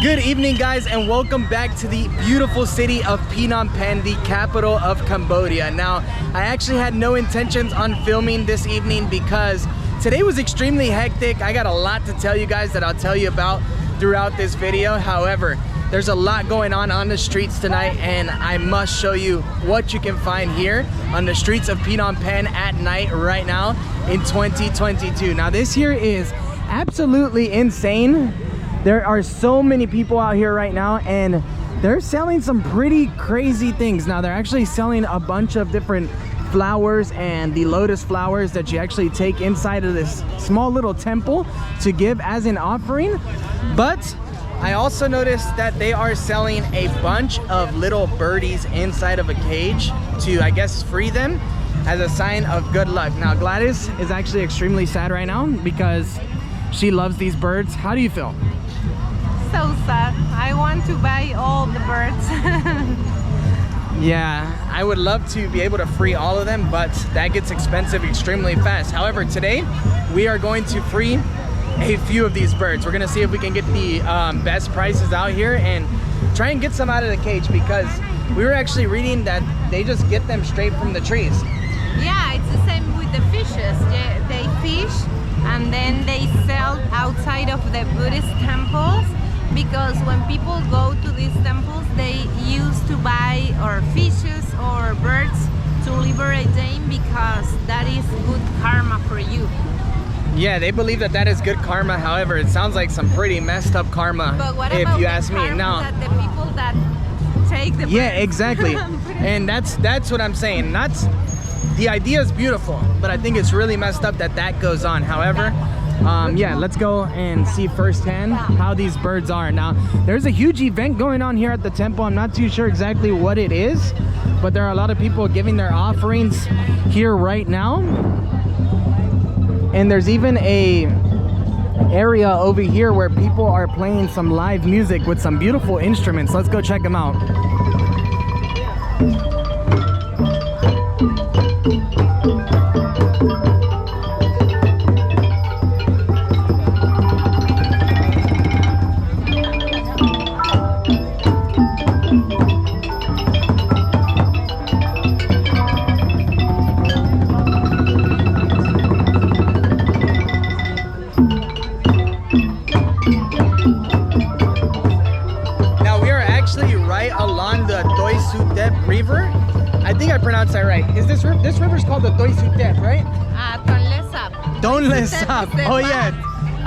Good evening, guys, and welcome back to the beautiful city of Phnom Penh, the capital of Cambodia. Now, I actually had no intentions on filming this evening because today was extremely hectic. I got a lot to tell you guys that I'll tell you about throughout this video. However, there's a lot going on the streets tonight, and I must show you what you can find here on the streets of Phnom Penh at night right now in 2022. Now, this here is absolutely insane. There are so many people out here right now, and they're selling some pretty crazy things. Now, they're actually selling a bunch of different flowers and the lotus flowers that you actually take inside of this small little temple to give as an offering. But I also noticed that they are selling a bunch of little birdies inside of a cage to, I guess, free them as a sign of good luck. Now, Gladys is actually extremely sad right now because she loves these birds. How do you feel? So sad. I want to buy all the birds. Yeah, I would love to be able to free all of them, but that gets expensive extremely fast. However, today we are going to free a few of these birds. We're gonna see if we can get the best prices out here and try and get some out of the cage, because we were actually reading that they just get them straight from the trees. Yeah, it's the same with the fishes. They fish and then they sell outside of the Buddhist temples, because when people go to these temples, they used to buy or fishes or birds to liberate them, because that is good karma for you. Yeah, they believe that that is good karma. However, it sounds like some pretty messed up karma, But what if about you the ask me. karma Now, that the people that take the yeah, birds? exactly. And that's what I'm saying. The idea is beautiful, but I think it's really messed up that that goes on. However, yeah, let's go and see firsthand how these birds are. Now, there's a huge event going on here at the temple. I'm not too sure exactly what it is, but there are a lot of people giving their offerings here right now. And there's even a area over here where people are playing some live music with some beautiful instruments. Let's go check them out. River, I think I pronounced that right. Is this river's called the Doi Sutep, right? Don't Sap. Don't let Sap. Oh yeah.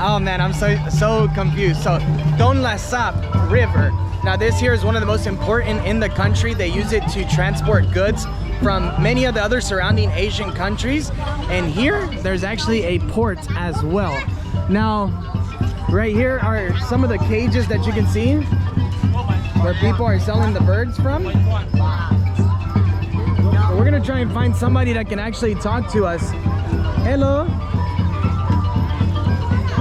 Oh man, I'm so confused. So Don't let Sap River. Now, this here is one of the most important in the country. They use it to transport goods from many of the other surrounding Asian countries. And here, there's actually a port as well. Now, right here are some of the cages that you can see where people are selling the birds from. So we're gonna try and find somebody that can actually talk to us. Hello.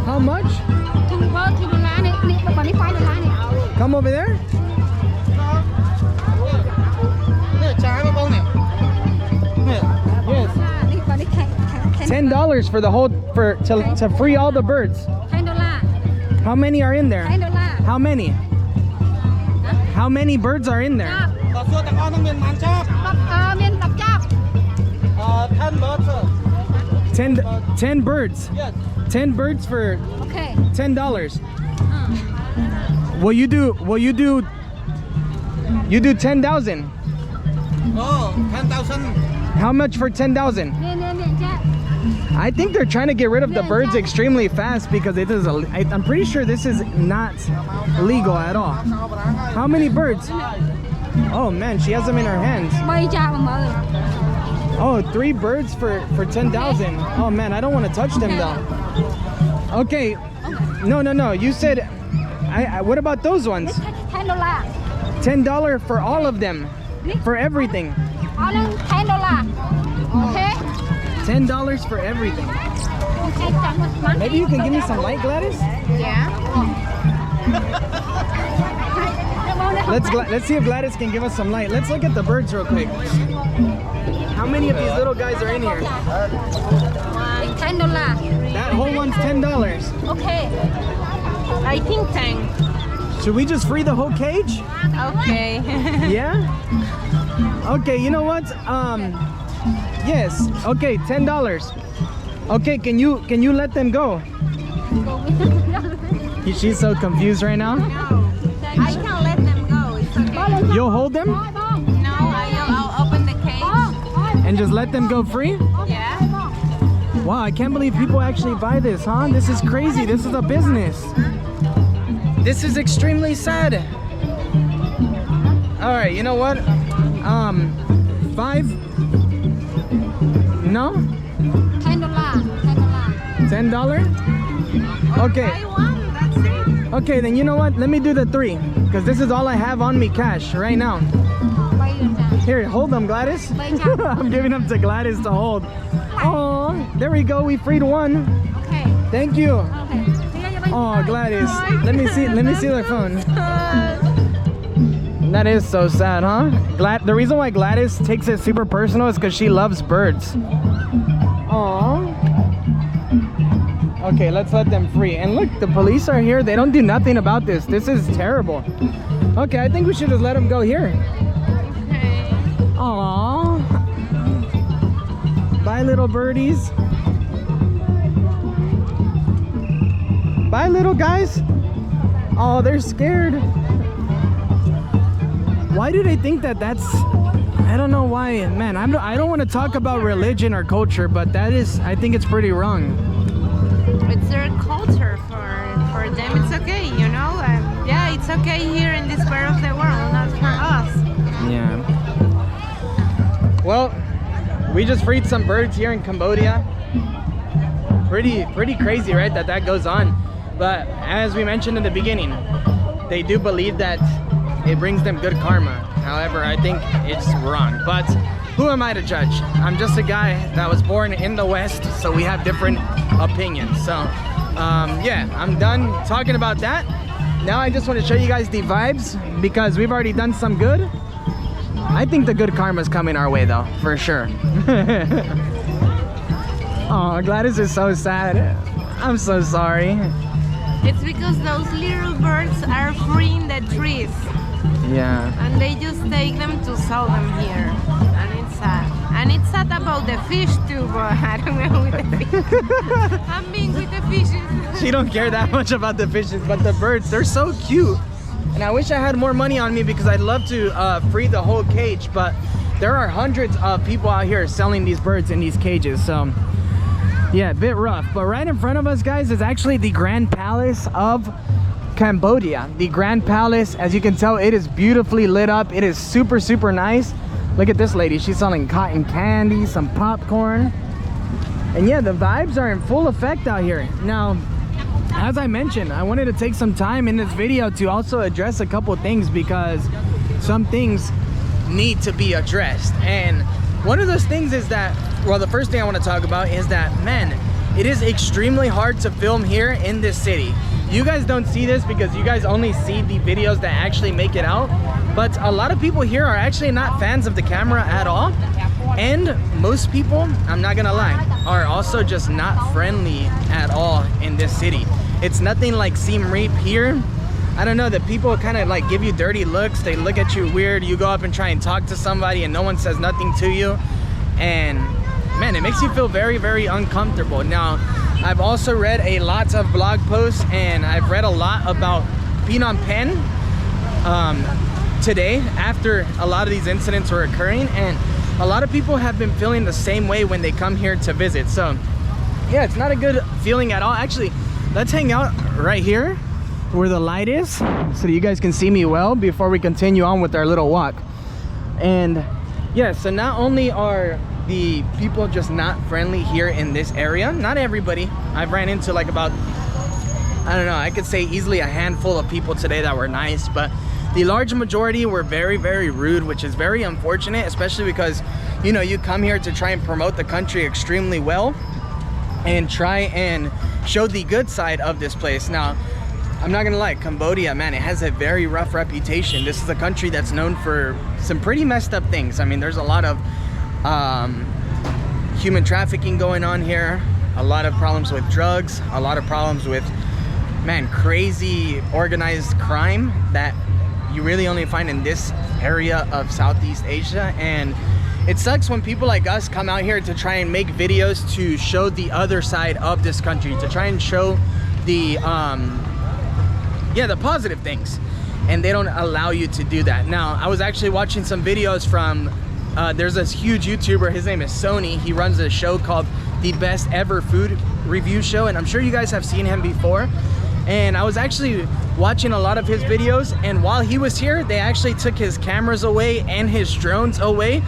How much? Come over there. Yes. $10 for the whole to free all the birds. How many are in there? How many? How many birds are in there? 10 birds. 10 birds for $10. Will you do 10,000? Oh, 10,000. How much for 10,000? I think they're trying to get rid of the birds extremely fast, because it is I'm pretty sure this is not legal at all. How many birds? Oh man, she has them in her hands. Oh, 3 birds for 10,000. Oh man, I don't want to touch them though. Okay, no. You said, what about those ones? $10 for all of them, for everything. $10 for everything. Maybe you can give me some light, Gladys? Yeah. Let's see if Gladys can give us some light. Let's look at the birds real quick. How many of these little guys are in here? $10. That whole one's $10. Okay. I think 10. Should we just free the whole cage? Okay. Yeah? Okay, you know what? Yes. Okay, $10. Okay, can you let them go? She's so confused right now. No, I can let them go. It's okay. You'll hold them No, I'll open the cage. and just let them go free? Yeah. Wow, I can't believe people actually buy this, huh? This is crazy. This is a business. This is extremely sad. All right, you know what? 5? No? $10? Okay. Buy one, that's it. Okay, then you know what? Let me do the 3, because this is all I have on me cash right now. Here, hold them, Gladys. I'm giving them to Gladys to hold. Oh, there we go. We freed one. Okay. Thank you. Oh, Gladys. Let me see their phone. That is so sad, huh? The reason why Gladys takes it super personal is because she loves birds. Aww. Okay, let's let them free. And look, the police are here. They don't do nothing about this. This is terrible. Okay, I think we should just let them go here. Okay. Aww. Bye, little birdies. Bye, little guys. Oh, they're scared. Why do they think that that's... I don't know why. Man, I don't want to talk about religion or culture, but that is... I think it's pretty wrong. It's their culture. For them it's okay, you know. Yeah, it's okay here in this part of the world, not for us. Yeah. Well, we just freed some birds here in Cambodia. Pretty crazy, right, that goes on. But as we mentioned in the beginning, they do believe that it brings them good karma. However, I think it's wrong. But who am I to judge? I'm just a guy that was born in the West, so we have different opinions. So yeah, I'm done talking about that. Now I just want to show you guys the vibes, because we've already done some good. I think the good karma's coming our way though, for sure. Oh, Gladys is so sad. I'm so sorry. It's because those little birds are free in the trees. Yeah. And they just take them to sell them here. And it's sad. And it's sad about the fish too, but I don't know with the fish. I'm being with the fishes. She don't care that much about the fishes, but the birds, they're so cute. And I wish I had more money on me, because I'd love to free the whole cage, but there are hundreds of people out here selling these birds in these cages. So yeah, a bit rough. But right in front of us, guys, is actually the Grand Palace of Cambodia. The Grand Palace, as you can tell, it is beautifully lit up. It is super nice. Look at this lady. She's selling cotton candy, some popcorn. And yeah, the vibes are in full effect out here. Now, as I mentioned, I wanted to take some time in this video to also address a couple things, because some things need to be addressed. And one of those things is that, well, the first thing I want to talk about is that, man, it is extremely hard to film here in this city. You guys don't see this because you guys only see the videos that actually make it out, but a lot of people here are actually not fans of the camera at all. And most people, I'm not gonna lie, are also just not friendly at all in this city. It's nothing like Siem Reap here. I don't know, that people kind of like give you dirty looks. They look at you weird. You go up and try and talk to somebody and no one says nothing to you. And man, it makes you feel very uncomfortable. Now, I've also read a lot of blog posts, and I've read a lot about Phnom Penh today after a lot of these incidents were occurring, and a lot of people have been feeling the same way when they come here to visit. So yeah, it's not a good feeling at all. Actually, let's hang out right here where the light is so that you guys can see me well before we continue on with our little walk. And yeah, so not only are the people just not friendly here in this area, not everybody. I've ran into like about, I don't know, I could say easily a handful of people today that were nice, but the large majority were very rude, which is very unfortunate, especially because, you know, you come here to try and promote the country extremely well and try and show the good side of this place. Now, I'm not gonna lie, Cambodia, man, it has a very rough reputation. This is a country that's known for some pretty messed up things. I mean, there's a lot of human trafficking going on here, a lot of problems with drugs, a lot of problems with man, crazy organized crime that you really only find in this area of Southeast Asia. And it sucks when people like us come out here to try and make videos to show the other side of this country, to try and show the the positive things, and they don't allow you to do that. Now, I was actually watching some videos from there's this huge YouTuber, his name is Sony. He runs a show called The Best Ever Food Review Show, and I'm sure you guys have seen him before. And I was actually watching a lot of his videos, and while he was here, they actually took his cameras away and his drones away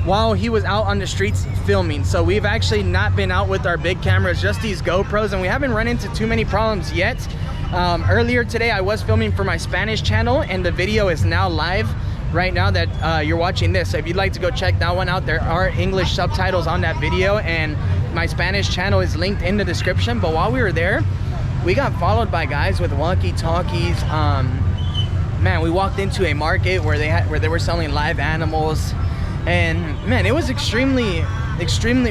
while he was out on the streets filming. So we've actually not been out with our big cameras, just these GoPros, and we haven't run into too many problems yet. Earlier today, I was filming for my Spanish channel, and the video is now live right now that you're watching this. So if you'd like to go check that one out, there are English subtitles on that video, and my Spanish channel is linked in the description. But while we were there, we got followed by guys with walkie-talkies. Man, we walked into a market where they were selling live animals, and man, it was extremely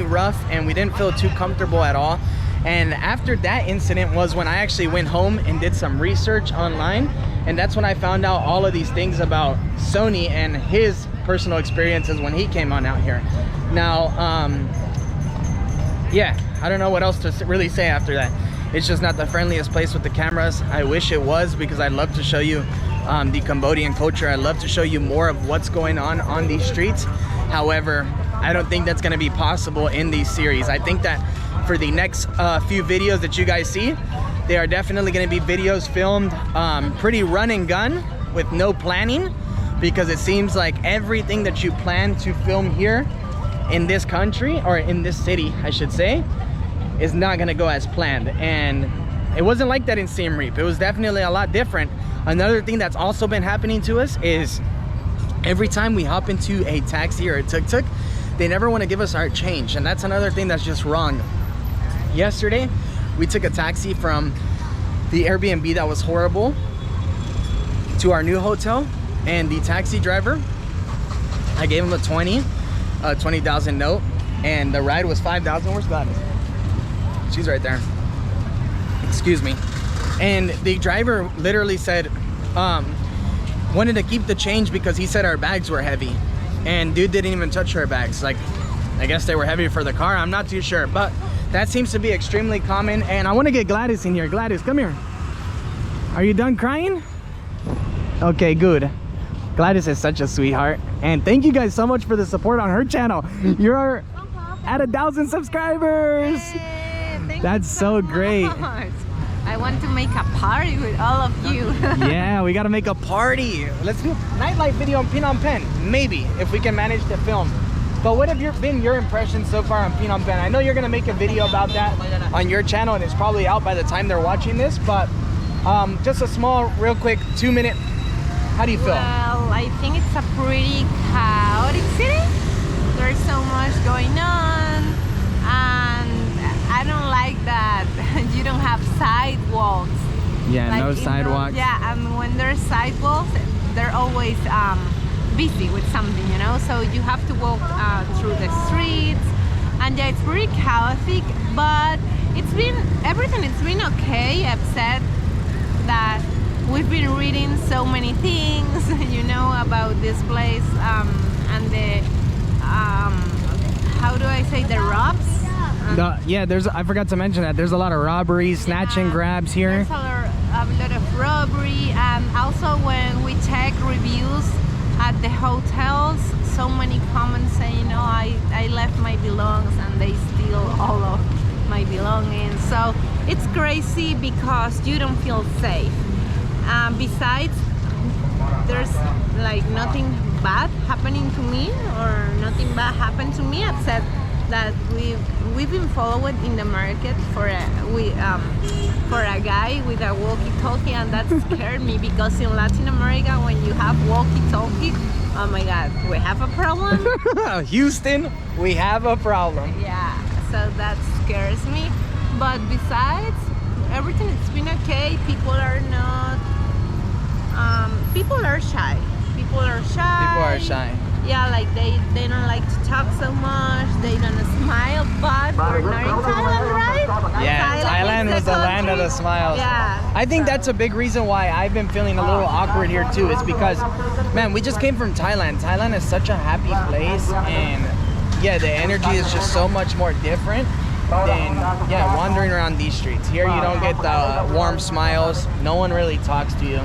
rough, and we didn't feel too comfortable at all. And after that incident was when I actually went home and did some research online, and that's when I found out all of these things about Sony and his personal experiences when he came on out here. Now, yeah, I don't know what else to really say after that. It's just not the friendliest place with the cameras. I wish it was, because I'd love to show you the Cambodian culture. I'd love to show you more of what's going on these streets. However, I don't think that's going to be possible in these series. I think that for the next few videos that you guys see, they are definitely going to be videos filmed pretty run and gun with no planning, because it seems like everything that you plan to film here in this country, or in this city I should say, is not going to go as planned. And it wasn't like that in Siem Reap. It was definitely a lot different. Another thing that's also been happening to us is every time we hop into a taxi or a tuk-tuk, they never want to give us our change, and that's another thing that's just wrong. Yesterday, we took a taxi from the Airbnb that was horrible to our new hotel, and the taxi driver, I gave him a 20,000 note, and the ride was 5,000. Where's Gladys? She's right there. Excuse me. And the driver literally said, wanted to keep the change because he said our bags were heavy, and dude didn't even touch our bags. Like, I guess they were heavy for the car. I'm not too sure, but that seems to be extremely common. And I want to get Gladys in here. Gladys, come here. Are you done crying? Okay, good. Gladys is such a sweetheart, and thank you guys so much for the support on her channel. You're at 1,000 subscribers. Hey, that's so great. I want to make a party with all of you. Yeah, we gotta make a party. Let's do a nightlife video in Phnom Penh, maybe, if we can manage to film. But what have been your impressions so far on Phnom Penh? I know you're gonna make a video about that on your channel, and it's probably out by the time they're watching this, but just a small, real quick 2-minute, how do you feel? Well, I think it's a pretty chaotic city. There's so much going on, and I don't like that you don't have sidewalks. Yeah, like no sidewalks. Yeah, and when there's sidewalks, they're always busy with something, you know, so you have to walk through the streets, and yeah, it's pretty chaotic, but everything's been okay, except that we've been reading so many things, you know, about this place, and the how do I say, the robs? Yeah, I forgot to mention that there's a lot of robberies, snatch and grabs here. There's a lot of robbery, and also when we check reviews at the hotels, so many comments saying, oh, I left my belongings and they steal all of my belongings. So it's crazy because you don't feel safe. Besides, there's like nothing bad happening to me, or nothing bad happened to me, except that we've been followed in the market for a guy with a walkie-talkie, and that scared me, because in Latin America, when you have walkie-talkie, oh my God, we have a problem. Houston, we have a problem. Yeah, so that scares me. But besides, everything has been okay. People are not. People are shy. People are shy. People are shy. Yeah, like they don't like to talk so much. They don't smile, but we're not in Thailand, right? Yeah, Thailand is was the land of the country. smiles. Yeah. I think that's a big reason why I've been feeling a little awkward here too. Is because, man, we just came from Thailand. Thailand is such a happy place, and yeah, the energy is just so much more different than wandering around these streets. Here you don't get the warm smiles. No one really talks to you.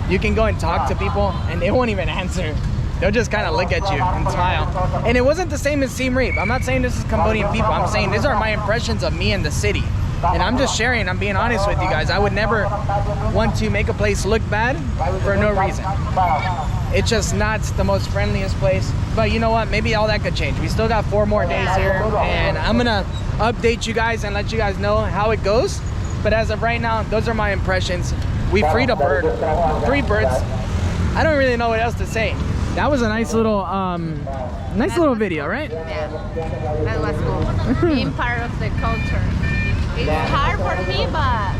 You can go and talk to people and they won't even answer. They'll just kind of look at you and smile. And it wasn't the same as Siem Reap. I'm not saying this is Cambodian people. I'm saying these are my impressions of me and the city. And I'm just sharing, I'm being honest with you guys. I would never want to make a place look bad for no reason. It's just not the most friendliest place. But you know what? Maybe all that could change. We still got 4 more days here. And I'm gonna update you guys and let you guys know how it goes. But as of right now, those are my impressions. We freed a bird, 3 birds. I don't really know what else to say. That was a nice little video, right? Yeah, that was cool. Being part of the culture. It's hard for me, but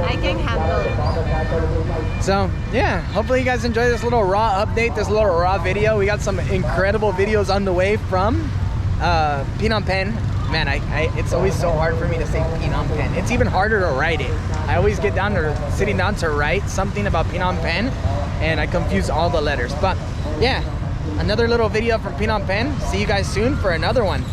I can handle it. So yeah, hopefully you guys enjoy this little raw update, this little raw video. We got some incredible videos on the way from Phnom Penh. Man, it's always so hard for me to say Phnom Penh. It's even harder to write it. I always get sitting down to write something about Phnom Penh, and I confuse all the letters. But yeah, another little video from Phnom Penh. See you guys soon for another one.